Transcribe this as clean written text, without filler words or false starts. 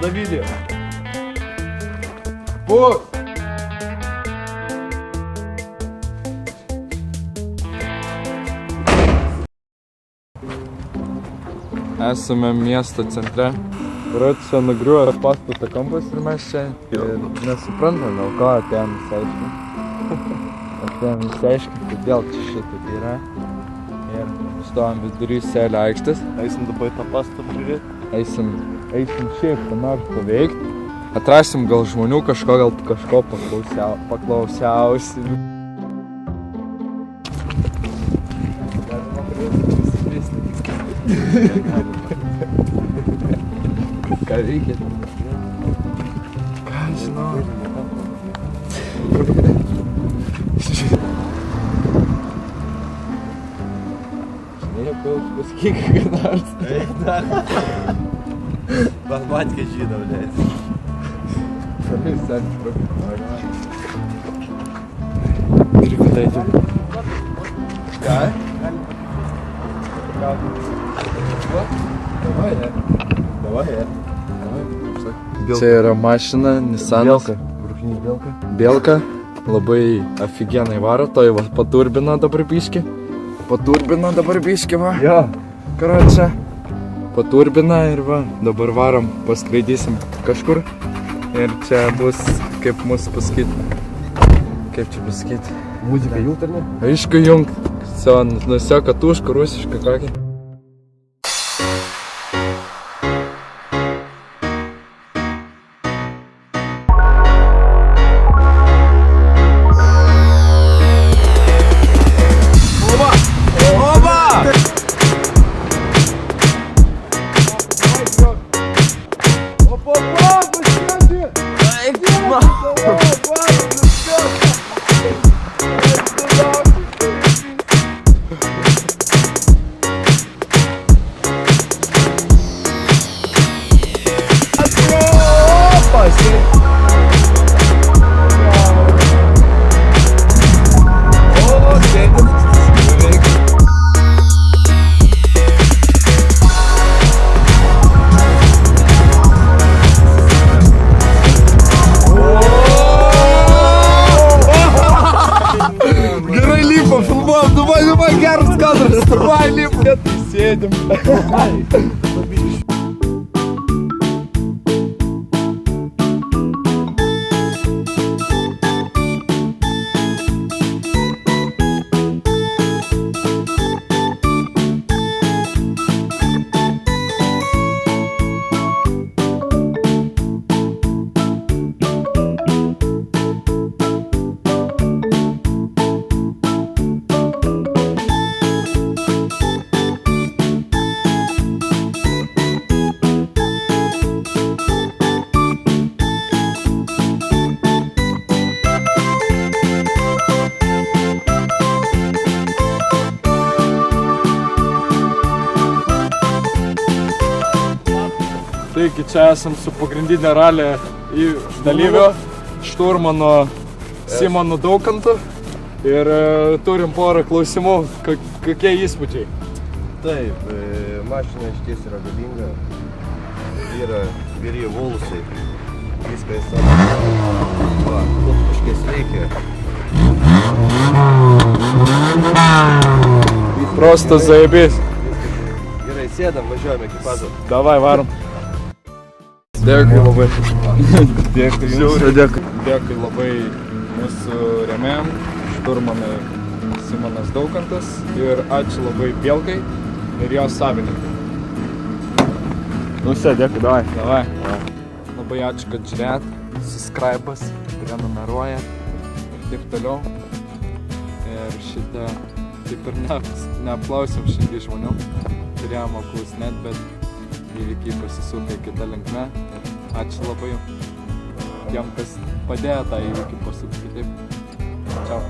Давиде. Пух! Esame miesto centre. Ir čia nugriuoja pastato kampas ir mes čia nesuprantam, dėl ko atėjom išsiaiškinti. Atėjom išsiaiškinti, kodėl čia šitaip yra. Ir stovam vidury Selio aikštės. Eisim dabar tą pastatą prižiūrėti. Eisim šiaip, ką nors paveikti. Atrasim gal žmonių kažko paklausiausi. Ką reikia? Ką žinau? Žinai, pasakyk, ką nors. Man matkė žyda, blėt. Sakai, sėdžiu profesionaliai. Ir kada įtim? Ką? Čia yra mašina, Nissanas. Bielka. Labai aфиgenai varo, to jau paturbino dabar biškį. Va. Jo. Karočią. Paturbina ir va, dabar varom, paskraidysim kažkur. Ir čia bus, kaip mūsų pasakyti. Kaip čia pasakyti? Muzika jungt ar ne? Aišku jungt. Все катушка, русишка, как и. Давай, geras kadras, давай, lipkit, sėdim. Taigi čia esam su pagrindinė ralė dalyvio, šturmano Simonu Daukantu ir turim porą klausimų, kokie įspūdžiai. Taip, mašina išties yra galinga, yra geri volusai, viską įsavo. Va, тут kažkies reikia. Просто заебись. Gerai, sėdam, važiuojame ekipažą. Davai, varom. Dėkui labai. Dėkui jums. Dėkui labai mūsų rėmėjam, šturmanai Simonas Daukantas ir ačiū labai Bielkai ir jos savininkai. Nu, dėkui, davai. Labai ačiū, kad žiūrėt, subscribas, prenumeruoja ir taip toliau. Ir šitą taip ir neapklausim šiandien žmonių. Turėjom apklausinėt, bet įvykiai pasisukai kitą linkme. Ačiū labai tiem, kas padėjo tą įvykį pasukti. Taip. Čiau.